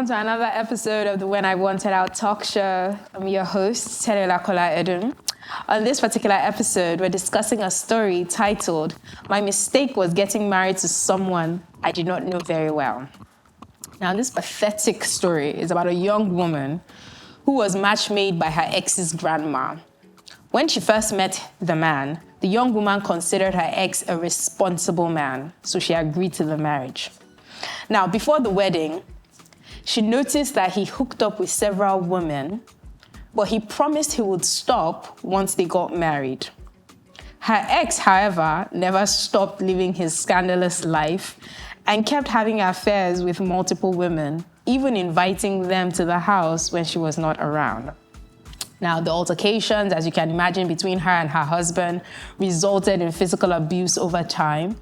welcome to another episode of the When I Wanted Out talk show. I'm your host, Kola-Edun. On this particular episode, we're discussing a story titled, My Mistake Was Getting Married to Someone I Did Not Know Very Well. Now, this pathetic story is about a young woman who was match-made by her ex's grandma. When she first met the man, the young woman considered her ex a responsible man, so she agreed to the marriage. Now, before the wedding, she noticed that he hooked up with several women, but he promised he would stop once they got married. Her ex, however, never stopped living his scandalous life and kept having affairs with multiple women, even inviting them to the house when she was not around. Now, the altercations, as you can imagine, between her and her husband resulted in physical abuse over time.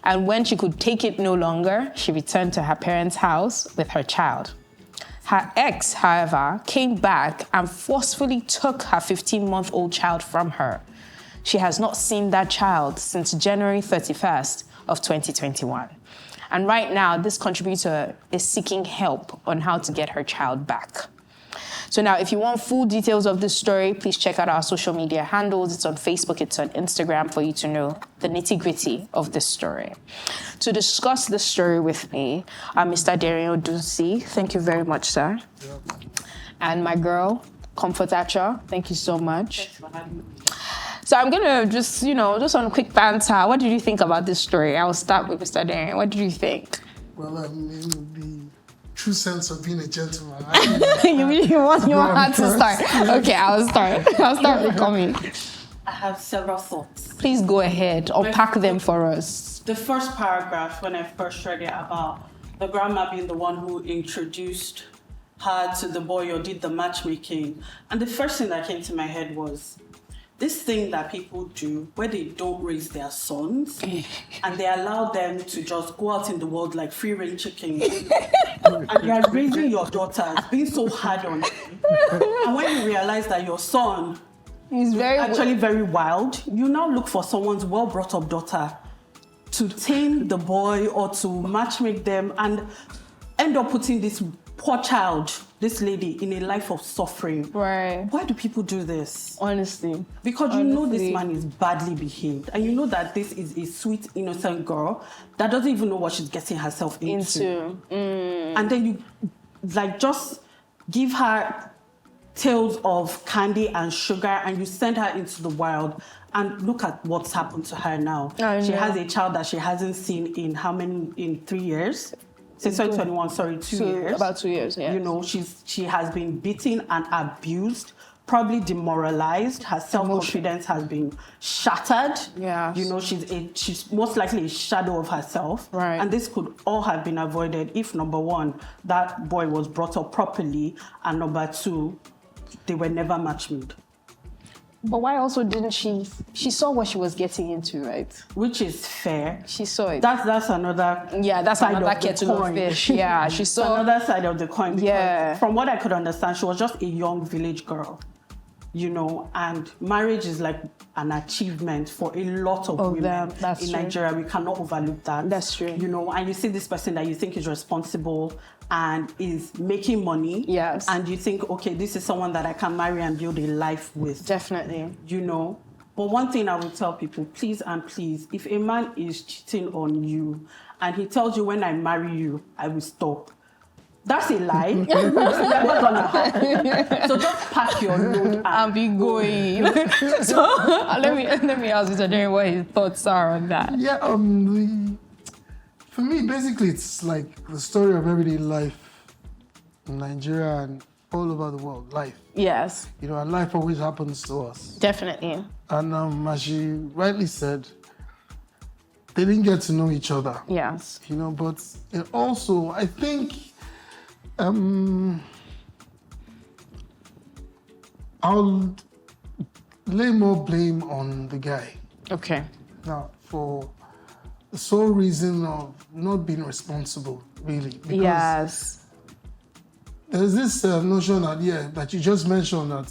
And when she could take it no longer, she returned to her parents' house with her child. Her ex, however, came back and forcefully took her 15-month-old child from her. She has not seen that child since January 31st of 2021. And right now, this contributor is seeking help on how to get her child back. So now, if you want full details of this story, please check out our social media handles. It's on Facebook, it's on Instagram for you to know the nitty-gritty of this story. To discuss this story with me are Mr. Darian Dunsi. Thank you very much, sir. Yeah. And my girl, Comfortacha. Thank you so much. So I'm going to just on a quick banter. What did you think about this story? I'll start with Mr. Darian. What did you think? Well, the true sense of being a gentleman. you want to start? Okay, I'll start with Komi. I have several thoughts. Please go ahead. Unpack them for us. The first paragraph, when I first read it, about the grandma being the one who introduced her to the boy or did the matchmaking. And the first thing that came to my head was this thing that people do where they don't raise their sons and they allow them to just go out in the world like free-range chickens. And you are raising your daughters, being so hard on them. And when you realize that your son is actually very wild, you now look for someone's well-brought-up daughter to tame the boy or to matchmake them and end up putting this poor child, this lady, in a life of suffering. Right. Why do people do this? Honestly. Because you know this man is badly behaved. And you know that this is a sweet, innocent girl that doesn't even know what she's getting herself into. And then you, just give her tales of candy and sugar and you send her into the wild. And look at what's happened to her now. She has a child that she hasn't seen in 3 years. Since 2021, 2 years. About 2 years, yeah. She has been beaten and abused, probably demoralized. Her self-confidence has been shattered. Yeah. She's most likely a shadow of herself. Right. And this could all have been avoided if, number one, that boy was brought up properly, and number two, they were never match-made. But why also didn't she saw what she was getting into, right? Which is fair. She saw it. That's another kettle of fish. Yeah, she saw another side of the coin. Yeah. From what I could understand, she was just a young village girl, and marriage is like an achievement for a lot of women in Nigeria. We cannot overlook that. That's true. And you see this person that you think is responsible and is making money. Yes. And you think, okay, this is someone that I can marry and build a life with. Definitely. But one thing I will tell people, please and please, if a man is cheating on you and he tells you, when I marry you, I will stop. That's a lie. It's never gonna happen. So just pack your load and be going. So let me ask Mr. Jerry what his thoughts are on that. Yeah, for me, basically, it's like the story of everyday life in Nigeria and all over the world. Life. Yes. And life always happens to us. Definitely. And as she rightly said, they didn't get to know each other. Yes. But also, I think I'll lay more blame on the guy. Okay. Now, for the sole reason of not being responsible, really. Because yes. There's this notion that you just mentioned that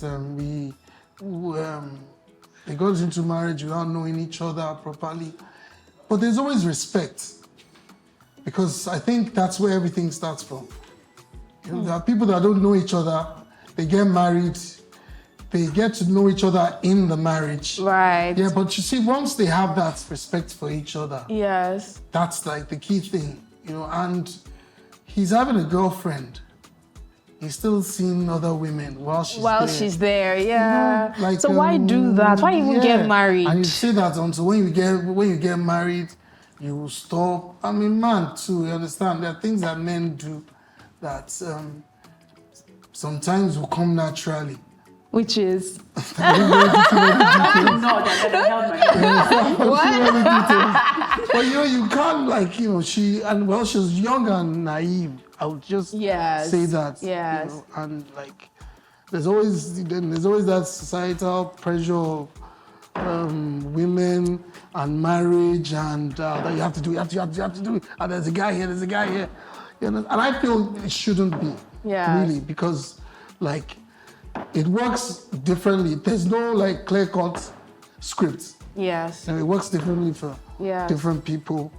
they got into marriage without knowing each other properly. But there's always respect. Because I think that's where everything starts from. There are people that don't know each other. They get married. They get to know each other in the marriage. Right. Yeah, but you see, once they have that respect for each other, Yes. that's like the key thing, and he's having a girlfriend. He's still seeing other women while she's there. Yeah. So why like, do that? Why even get married? And you say that until when you get married, you will stop. I mean, man, too, you understand? There are things that men do that sometimes will come naturally. Which is? No, that help my What? But you can't she was young and naive. I would just say that. Yes. And there's always that societal pressure of women and marriage and that you have to do it. And there's a guy here. And I feel it shouldn't be. Really, because it works differently. There's no clear-cut script. Yes. And it works differently for different people.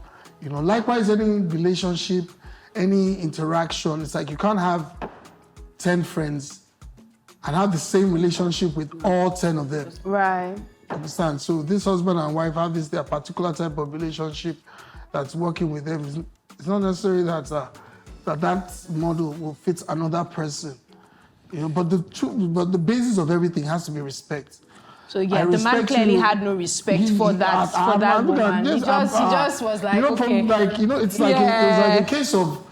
Likewise, any relationship, any interaction, it's like you can't have 10 friends and have the same relationship with all 10 of them. Right. Understand? So this husband and wife have their particular type of relationship that's working with them. It's not necessary that model will fit another person. But the basis of everything has to be respect. So the man clearly had no respect for that woman. He just was like, okay. It's like it was like a case of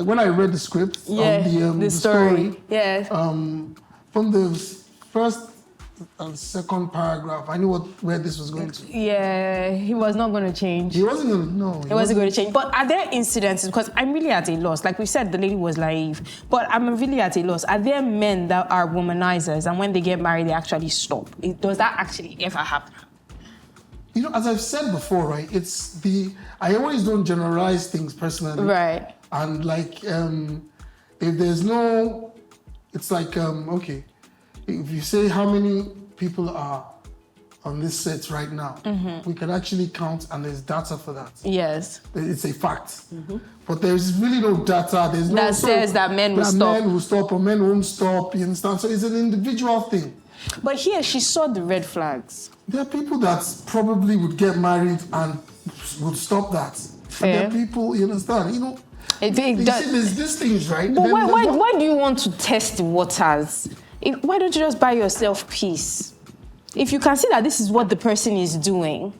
when I read the script of the story. Yes. From the first and second paragraph, I knew where this was going to. Yeah, he was not going to change. He wasn't going to. No, he wasn't going to change. But are there incidences? Because I'm really at a loss. Like we said, the lady was naive. But I'm really at a loss. Are there men that are womanizers and when they get married, they actually stop? Does that actually ever happen? As I've said before, right? I always don't generalize things personally. Right. And if there's no, it's like okay. If you say how many people are on this set right now, we can actually count and there's data for that. Yes. It's a fact. But there's really no data. There's no that says that men will stop. Men will stop or men won't stop, you understand? So it's an individual thing. But here, she saw the red flags. There are people that probably would get married and would stop that. Fair. And there are people, you understand? See, there's these things, right? But why do you want to test the waters? Why don't you just buy yourself peace? If you can see that this is what the person is doing,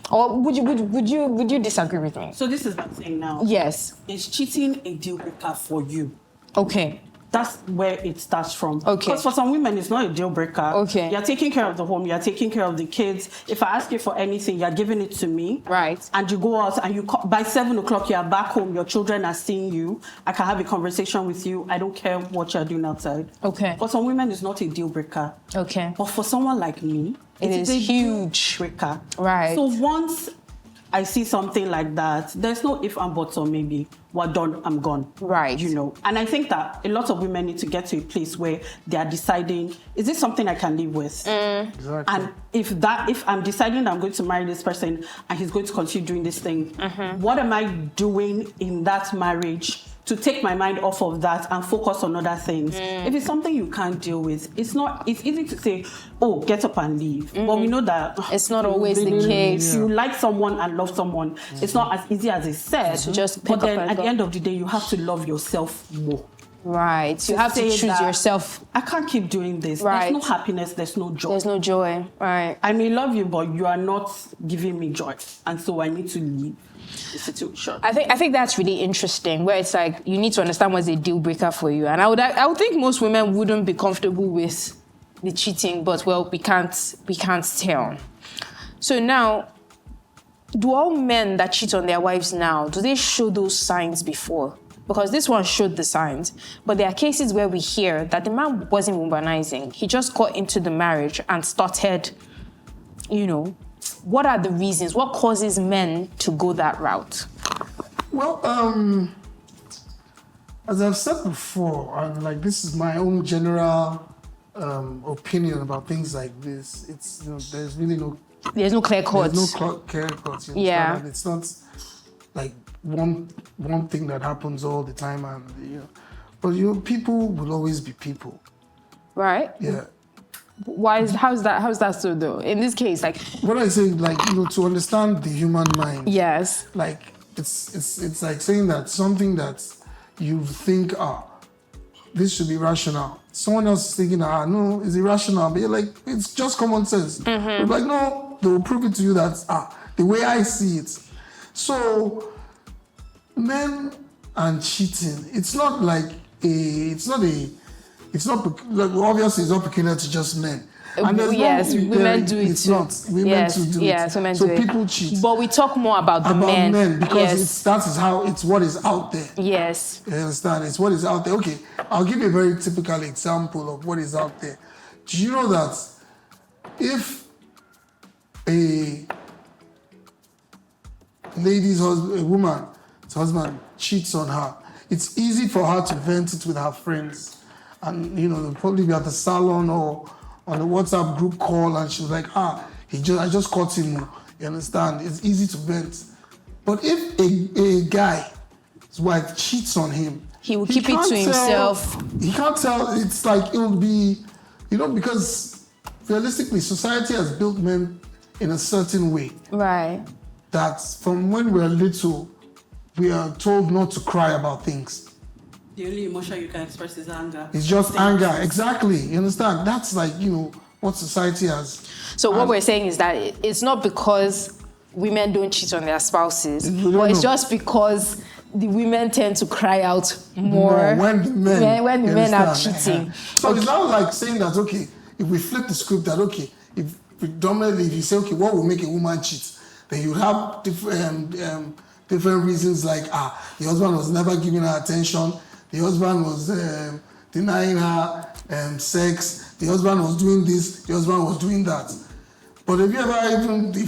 or would you disagree with me? So this is the thing now. Yes. Is cheating a deal breaker for you? Okay. That's where it starts from. Okay. Because for some women, it's not a deal breaker. Okay. You're taking care of the home. You're taking care of the kids. If I ask you for anything, you're giving it to me. Right. And you go out and by 7 o'clock, you're back home. Your children are seeing you. I can have a conversation with you. I don't care what you're doing outside. Okay. For some women, it's not a deal breaker. Okay. But for someone like me, it is a huge breaker. Right. So once I see something like that, there's no if and buts or maybe. We're done, I'm gone. Right. And I think that a lot of women need to get to a place where they are deciding, is this something I can live with? Exactly. And if I'm deciding that I'm going to marry this person and he's going to continue doing this thing, what am I doing in that marriage to take my mind off of that and focus on other things? If it's something you can't deal with, it's easy to say, oh, get up and leave. But we know that it's not always the case. You like someone and love someone. It's not as easy as it's said. To just pick but then up and at the end of the day, you have to love yourself more. Right. You have to choose yourself. I can't keep doing this. Right. There's no happiness. There's no joy. There's no joy. Right. I may love you, but you are not giving me joy. And so I need to leave the situation. I think that's really interesting, where it's like you need to understand what's a deal breaker for you. And I would think most women wouldn't be comfortable with the cheating, but we can't tell. So now, do all men that cheat on their wives now, do they show those signs before? Because this one showed the signs, but there are cases where we hear that the man wasn't womanizing. He just got into the marriage and started, what are the reasons? What causes men to go that route? Well, as I've said before, and this is my own general opinion about things like this. It's there's really no clear cuts. There's no clear cuts. Yeah. And it's not like one thing that happens all the time, and But people will always be people. Right. Yeah. How's that so though? In this case, like what I say, like, to understand the human mind. Yes. Like it's like saying that something that you think, this should be rational. Someone else is thinking, no, it's irrational. But you're like, it's just common sense. You're like, no, they will prove it to you that the way I see it. So men and cheating, it's not obviously it's not peculiar to just men. And women do it it's too. Not. Women too do it. Yes, women so do it. people cheat. But we talk more about the men. Because it's what is out there. Yes. You understand? It's what is out there. Okay, I'll give you a very typical example of what is out there. Do you know that if a woman's husband cheats on her, it's easy for her to vent it with her friends. And, they'll probably be at the salon or on the WhatsApp group call, and she was like, I just caught him. You understand? It's easy to vent. But if a guy's wife cheats on him, he will keep it to himself. He can't tell. It's like, it will be, because realistically, society has built men in a certain way. Right. That from when we're little, we are told not to cry about things. The only emotion you can express is anger. It's just anger, exactly. You understand? That's like, what society has. So what we're saying is that it's not because women don't cheat on their spouses, but it's just because the women tend to cry out more when the men are cheating. So it's not like saying that, okay, if we flip the script that, okay, if you say, okay, what will make a woman cheat? Then you have different reasons like, the husband was never giving her attention, the husband was denying her sex, the husband was doing this, the husband was doing that. But if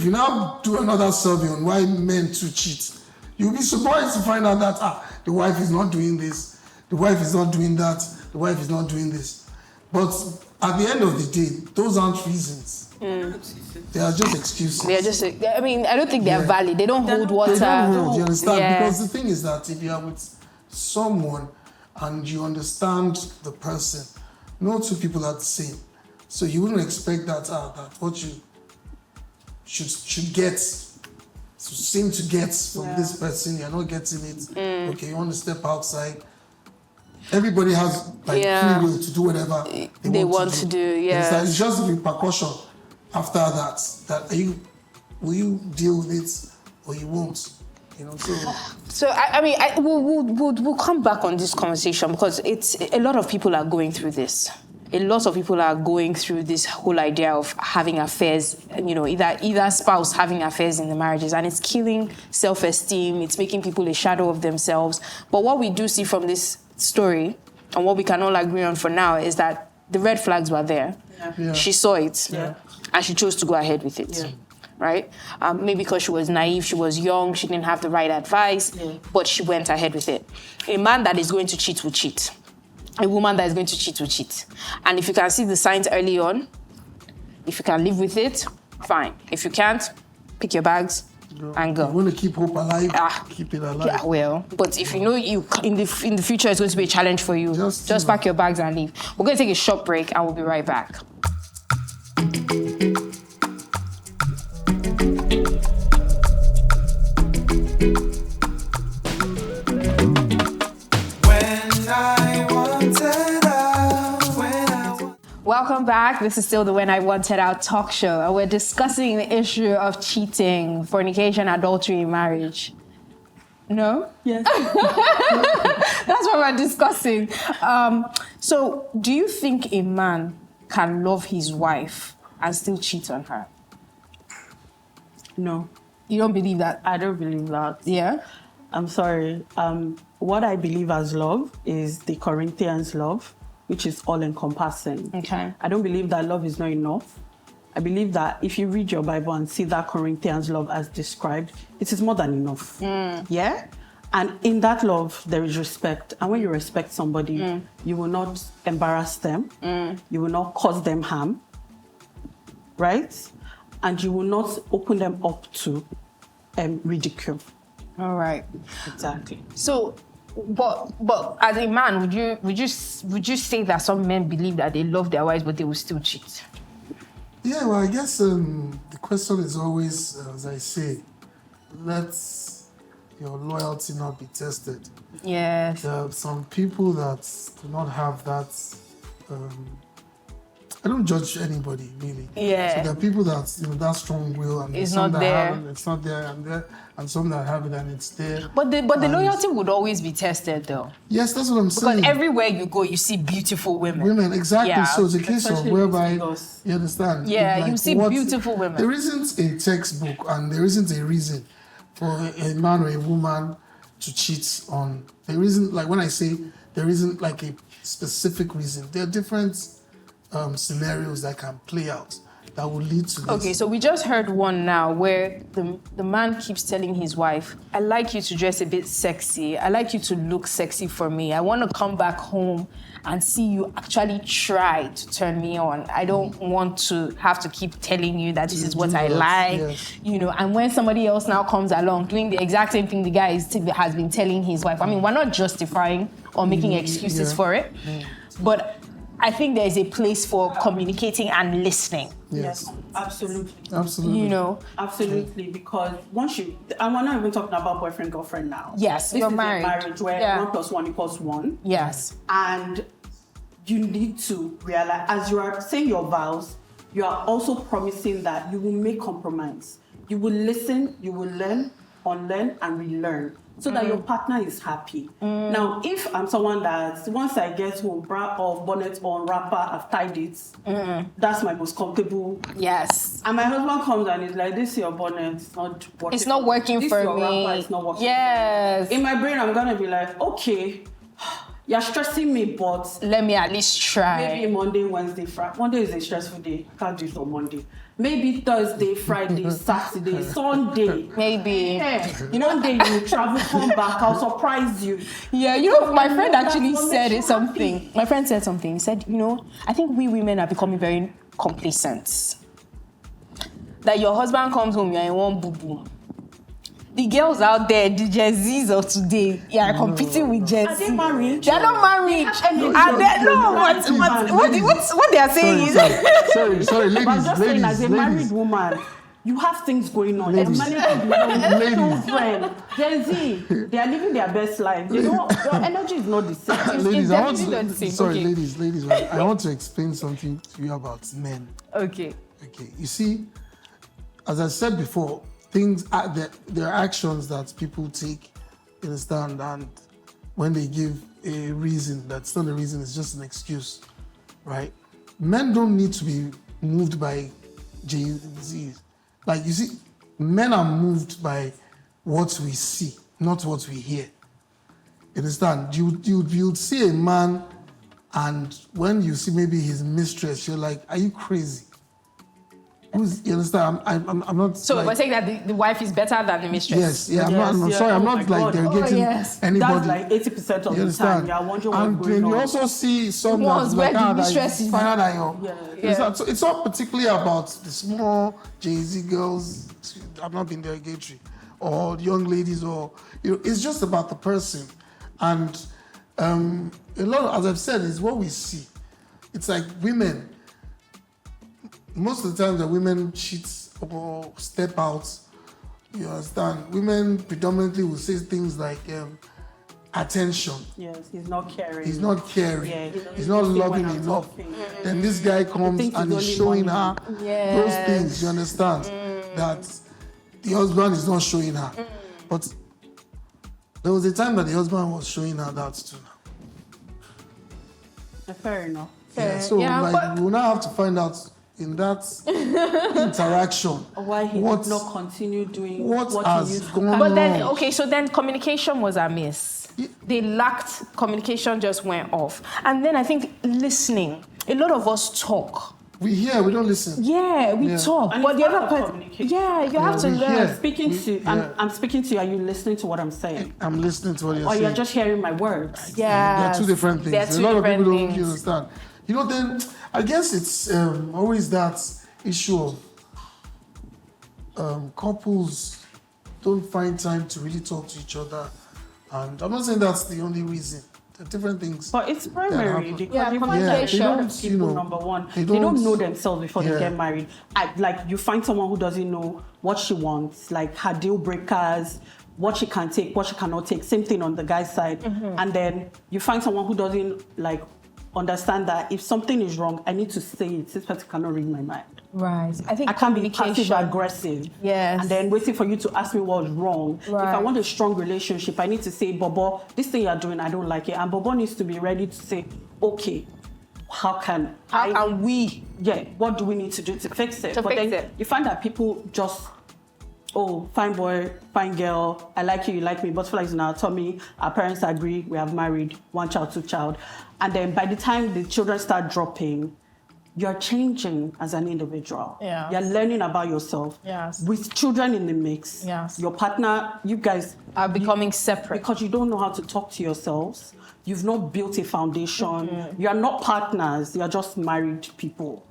you now do another survey on why men too cheat, you'll be surprised to find out that the wife is not doing this, the wife is not doing that, the wife is not doing this. But at the end of the day, those aren't reasons. They are just excuses. I don't think they are valid. They don't hold water. They don't hold, you understand? Yeah. Because the thing is that if you are with someone and you understand the person, no two people are the same. So you wouldn't expect that what you should get, seem to get from this person, you're not getting it. Okay, you want to step outside. Everybody has free will to do whatever they want to do. Yeah. It's just the repercussion after that will you deal with it or you won't? So we'll come back on this conversation because it's a lot of people are going through this. A lot of people are going through this whole idea of having affairs, either spouse having affairs in the marriages, and it's killing self-esteem. It's making people a shadow of themselves. But what we do see from this story, and what we can all agree on for now, is that the red flags were there. Yeah. She saw it, and she chose to go ahead with it. Yeah. Right? Maybe because she was naive, she was young, she didn't have the right advice, but she went ahead with it. A man that is going to cheat will cheat. A woman that is going to cheat will cheat. And if you can see the signs early on, if you can live with it, fine. If you can't, pick your bags and go. You want to keep hope alive, keep it alive. Yeah, well, but if you know in the future it's going to be a challenge for you, just pack your bags and leave. We're going to take a short break and we'll be right back. Welcome back. This is still the When I Wanted Out talk show, and we're discussing the issue of cheating, fornication, adultery in marriage. No? Yes. That's what we're discussing. So, do you think a man can love his wife and still cheat on her? No. You don't believe that? I don't believe that. Yeah? I'm sorry. What I believe as love is the Corinthians love, which is all-encompassing. Okay. I don't believe that love is not enough. I believe that if you read your Bible and see that Corinthians love as described, it is more than enough. Yeah? And in that love, there is respect. And when you respect somebody, you will not embarrass them. You will not cause them harm. Right? And you will not open them up to ridicule. All right. Exactly. So, But as a man, would you say that some men believe that they love their wives but they will still cheat? Yeah, well, I guess the question is always, as I say, let your loyalty not be tested. Yes. There are some people that do not have that. I don't judge anybody really. Yeah. So there are people that that strong will, and it's some not that there. have it, it's not there, and some that have it and it's there. But the loyalty would always be tested, though. Yes, that's what I'm saying. Because everywhere you go, you see beautiful women. Women, exactly. Yeah. So it's a case of whereby you understand. Yeah, like you see beautiful women. There isn't a textbook, and there isn't a reason for a man or a woman to cheat on. There isn't, like when I say there isn't like a specific reason. There are different scenarios that can play out that will lead to this. Okay, so we just heard one now where the man keeps telling his wife, I like you to dress a bit sexy. I like you to look sexy for me. I want to come back home and see you actually try to turn me on. I don't want to have to keep telling you that this is what I like. Yes. And when somebody else now comes along doing the exact same thing the guy has been telling his wife. I mean, we're not justifying or making excuses for it, but I think there is a place for communicating and listening. Yes, absolutely. Absolutely. Absolutely, because once and we're not even talking about boyfriend, girlfriend now. Yes, this you're is married. A marriage where 1 + 1 = 1. Yes. And you need to realize, as you are saying your vows, you are also promising that you will make compromise. You will listen, you will learn, unlearn, and relearn, so that your partner is happy. Now, if I'm someone that once I get home, bra off, bonnet on, wrapper, I've tied it, that's my most comfortable. Yes. And my husband comes and is like, this is your bonnet, it's not working. It's not working This for your me. wrapper, it's not working. Yes. In my brain, I'm gonna be like, okay, you're stressing me, but let me at least try. maybe Monday, Wednesday, Friday. Monday is a stressful day. Can't do it on Monday. Maybe Thursday, Friday, Saturday, Sunday. Maybe. One day you travel, come back, I'll surprise you. Yeah, my friend actually said something. My friend said something. He said, I think we women are becoming very complacent. That your husband comes home, you're in one boo-boo. The girls out there, the Gen Zs of today, competing with Gen Z. Are they married? They're not married. What they are saying is... Sorry, ladies, I'm just saying, as a married ladies. woman, you have things going on. Ladies. They're managing children. Gen Z, they are living their best life. Your energy is not the same. Ladies, Okay. ladies, I want to explain something to you about men. Okay. You see, as I said before, there are actions that people take, you understand, and when they give a reason, that's not a reason, it's just an excuse, right? Men don't need to be moved by Gen Z. Like, you see, men are moved by what we see, not what we hear. You understand? You'd see a man, and when you see maybe his mistress, you're like, are you crazy? You understand? I'm not. So we're saying that the wife is better than the mistress. Yes, yeah. I'm sorry. I'm not like delegating anybody. That's like 80% of the time. Yeah, wondering and what's then going you on. also see some ones that's where like the mistress is. So it's not particularly about the small Jay-Z girls. I've not been derogatory, or young ladies, or it's just about the person. And a lot, as I've said, is what we see. It's like women. Most of the time that women cheat or step out, you understand, women predominantly will say things like attention. Yes, he's not caring. He's not caring. Yeah, he's not loving enough. Then this guy comes and he's showing her those things, you understand, that the husband is not showing her. But there was a time that the husband was showing her that too. Fair enough. So we'll now have to find out in that interaction why he did not continue doing what he has used to. gone But then, on. so then communication was amiss. They lacked, communication just went off. And then I think listening. A lot of us talk. We hear, we don't listen. Yeah, we talk. And But the other part, communication. you have to we learn. hear. I'm speaking to you. Are you listening to what I'm saying? I'm listening to what you're Or saying. you're just hearing my words? Yeah. They're two different things. They're A two lot of different people don't things. understand. Then I guess it's always that issue of couples don't find time to really talk to each other And I'm not saying that's the only reason. There are different things. But it's primary because communication. a lot of people, number one, they don't know themselves before they get married. Like you find someone who doesn't know what she wants, like her deal breakers, what she can take, what she cannot take. Same thing on the guy's side. And then you find someone who doesn't like understand that if something is wrong, I need to say it. This person cannot read my mind. Right. I think I can't be passive aggressive. Yes. And then waiting for you to ask me what's wrong. Right. If I want a strong relationship, I need to say, Bobo, this thing you're doing, I don't like it. And Bobo needs to be ready to say, okay, how can we? Yeah, what do we need to do to fix it? You find that people just, oh, fine boy, fine girl, I like you like me, butterflies in our tummy, our parents agree, we have married, 1 child, 2 child. And then by the time the children start dropping, you're changing as an individual. Yeah. You're learning about yourself. Yes. With children in the mix, yes. Your partner, you guys are becoming separate. Because you don't know how to talk to yourselves. You've not built a foundation. You are not partners. You are just married people.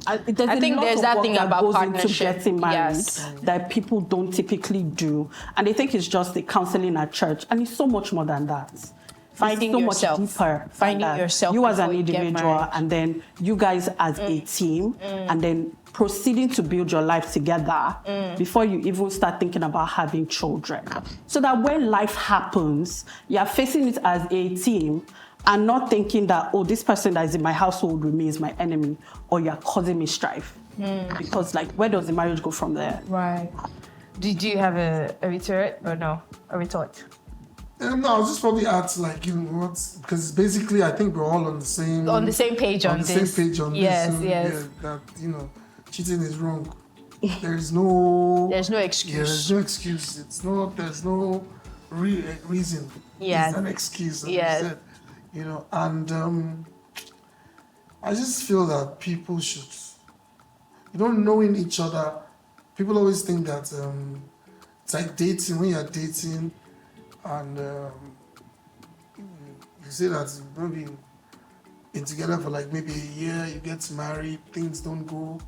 I think there's that thing about partnership. Getting married that people don't typically do. And they think it's just the counseling at church. And it's so much more than that. Finding so yourself. Much deeper. Finding yourself. You as an individual, and then you guys as a team, and then proceeding to build your life together before you even start thinking about having children. So that when life happens, you are facing it as a team and not thinking that, oh, this person that is in my household with me is my enemy, or you're causing me strife. Because, like, where does the marriage go from there? Right. Did you have a retort or no? A retort? No, I was just probably add to because basically I think we're all on the same page on this. Yes. Yeah, that cheating is wrong. There's no excuse. Yeah, there's no excuse. There's no reason. Yeah. It's an excuse. Yes. And I just feel that people should, knowing each other. People always think that it's like dating. When you're dating, and you say that you've maybe been together for like maybe a year, you get married, things don't go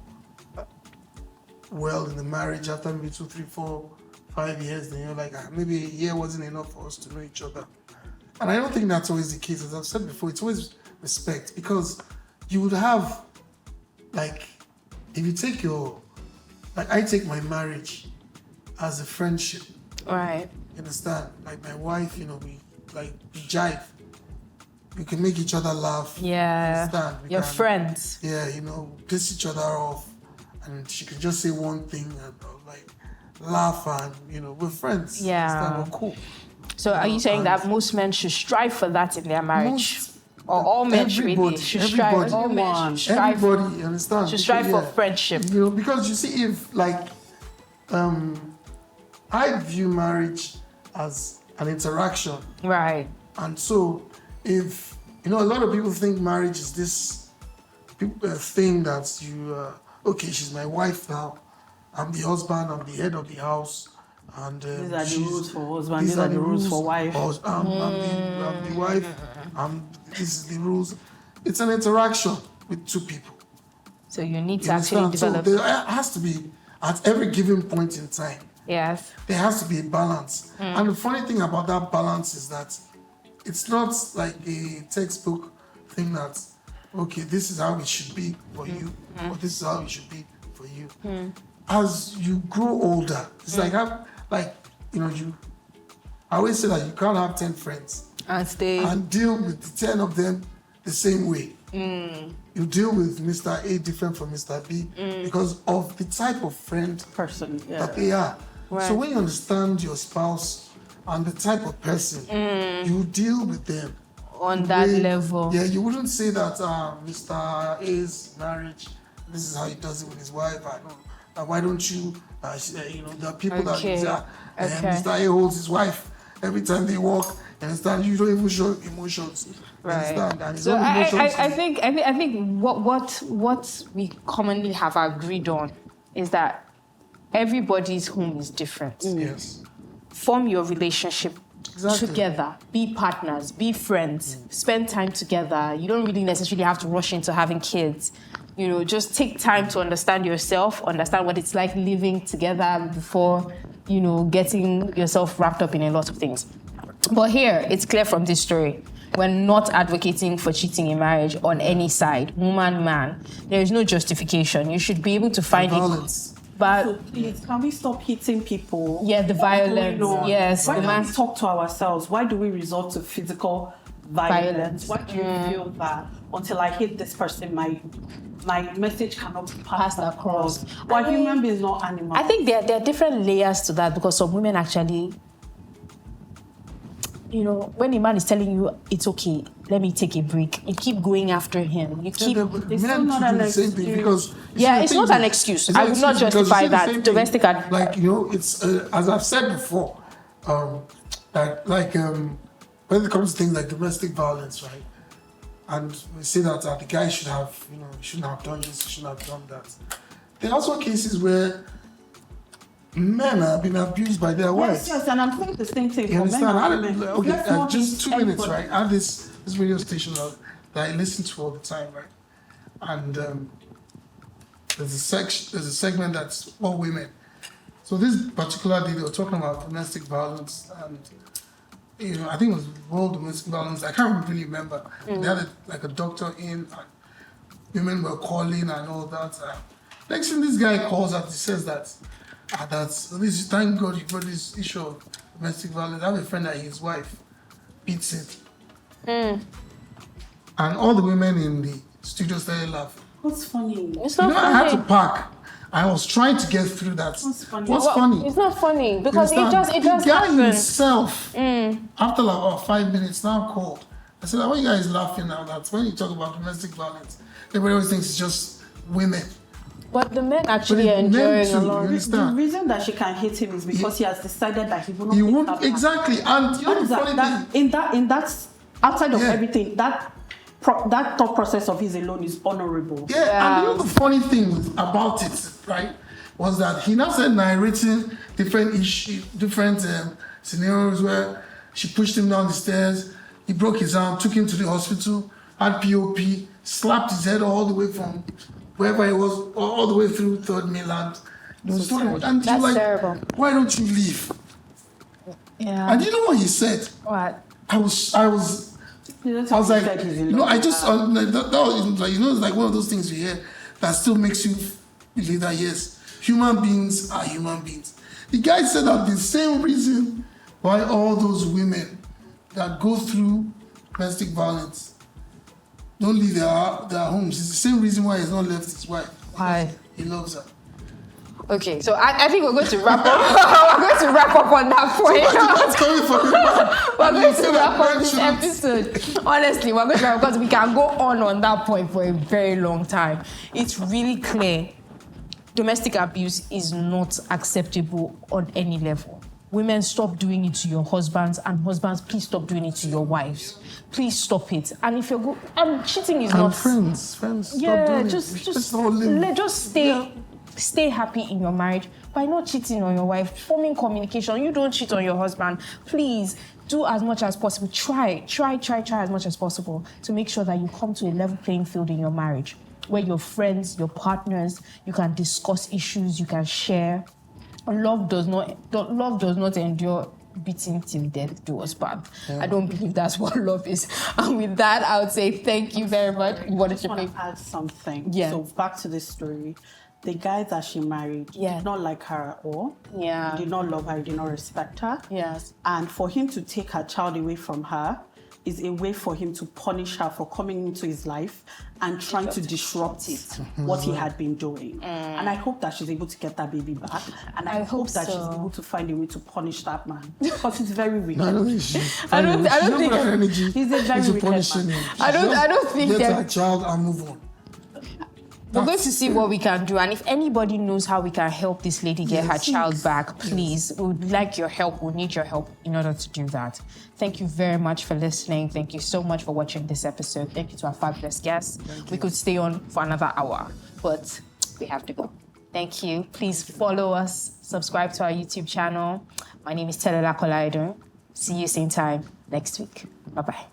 well in the marriage after maybe 2, 3, 4, 5 years, then you're like, maybe a year wasn't enough for us to know each other. And I don't think that's always the case. As I've said before, it's always respect, because you would have, like, if you take I take my marriage as a friendship. Right. You understand? Like my wife, we jive. We can make each other laugh. Yeah. Understand? You're friends. Yeah, piss each other off, and she can just say one thing and laugh, and we're friends. Yeah. Understand? We're cool. So are you saying that most men should strive for that in their marriage? Or all men really should strive? All men should strive. Everybody, understand? Should strive for friendship. Because you see, if I view marriage as an interaction. Right. And so if, a lot of people think marriage is this thing that okay, she's my wife now, I'm the husband, I'm the head of the house, and these are the rules for husband, these are the rules for wife. I'm the wife, this is the rules. It's an interaction with two people. So you need to actually develop. So there has to be, at every given point in time, yes, there has to be a balance. And the funny thing about that balance is that it's not like a textbook thing that, okay, this is how it should be for you, or this is how it should be for you. As you grow older, it's I always say that you can't have 10 friends and deal with the 10 of them the same way. You deal with Mr. A different from Mr. B because of the type of person that they are. Right. So when you understand your spouse and the type of person, you deal with them on that level. Yeah, you wouldn't say that Mr. A's marriage, this is how he does it with his wife. Why don't you? There are people that Mr. A holds his wife every time they walk. Understand? You don't even show emotions. Right. And so I think what we commonly have agreed on is that everybody's home is different. Yes. Form your relationship together. Be partners. Be friends. Spend time together. You don't really necessarily have to rush into having kids. Just take time to understand yourself, understand what it's like living together before, getting yourself wrapped up in a lot of things. But here, it's clear from this story. We're not advocating for cheating in marriage on any side, woman, man. There is no justification. You should be able to find violence. But so please, can we stop hitting people? Yeah, the violence. Yes. Why don't we talk to ourselves? Why do we resort to physical violence? Why do you feel that until I hit this person, my message cannot be passed across? Why human beings, not animals? I think there are different layers to that, because some women actually, when a man is telling you it's okay, let me take a break, you keep going after him. You keep. It's still not an excuse. Because it's not an excuse. I would not justify that. Domestic, it's as I've said before, when it comes to things like domestic violence, right? And we say that the guy shouldn't have done this, shouldn't have done that. There are also cases where men have been abused by their wives. Yes, and I'm saying the same thing. You understand? Just 2 minutes, right? I have this radio station that I listen to all the time, right? And there's a segment that's all women. So this particular day they were talking about domestic violence, and I think it was world domestic violence. I can't really remember. They had a doctor in, and women were calling and all that. Next thing, this guy calls up, he says thank God you brought this issue of domestic violence. I have a friend that his wife beats him. And all the women in the studio started laughing. What's funny? It's not funny. I had to park. I was trying to get through that. What's funny? What's funny? It's not funny, because it does the guy happen. himself, after about 5 minutes, now called. I said, why are you guys laughing now? That's when you talk about domestic violence. Everybody always thinks it's just women. But the men actually are enjoying a lot. The reason that she can hit him is because he has decided that he will not. Exactly. And the funny thing, in that outside of everything, that thought process of his alone is honorable. Yeah. And the funny thing about it, right, was that he now started narrating different scenarios where she pushed him down the stairs, he broke his arm, took him to the hospital, had POP, slapped his head all the way from wherever he was, all the way through Third Mainland. That's terrible. Why don't you leave? Yeah. And you know what he said? What? I was like, I just, that was like, it's like one of those things you hear that still makes you believe that, yes, human beings are human beings. The guy said that the same reason why all those women that go through domestic violence don't leave their homes. It's the same reason why he's not left his wife. Why? He loves her. Okay, so I think we're going to wrap up. We're going to wrap up on that point. We're going to wrap up this episode. Honestly, we're going to wrap, because we can go on that point for a very long time. It's really clear. Domestic abuse is not acceptable on any level. Women, stop doing it to your husbands, and husbands, please stop doing it to your wives. Please stop it. And if you're cheating is not. Friends, stop doing it. Just stay happy in your marriage by not cheating on your wife, forming communication. You don't cheat on your husband. Please do as much as possible. Try as much as possible to make sure that you come to a level playing field in your marriage, where your friends, your partners, you can discuss issues, you can share. Love does not endure beating till death do us part. I don't believe that's what love is. And with that, I would say thank you very much. I want to add something. Yeah. So back to this story. The guy that she married did not like her at all. Yeah. He did not love her. He did not respect her. Yes. And for him to take her child away from her is a way for him to punish her for coming into his life and trying to disrupt what he had been doing. And I hope that she's able to get that baby back. And I hope that she's able to find a way to punish that man, because he's very wicked. I don't think I don't think energy. He's a very wicked man. I don't think get her child and move on. We're going to see what we can do, and if anybody knows how we can help this lady get her child back, please, we would like your help. We need your help in order to do that. Thank you very much for listening. Thank you so much for watching this episode. Thank you to our fabulous guests. We could stay on for another hour, but we have to go. Thank you. Please follow us, subscribe to our YouTube channel. My name is Kola-Edun. See you same time next week. Bye-bye.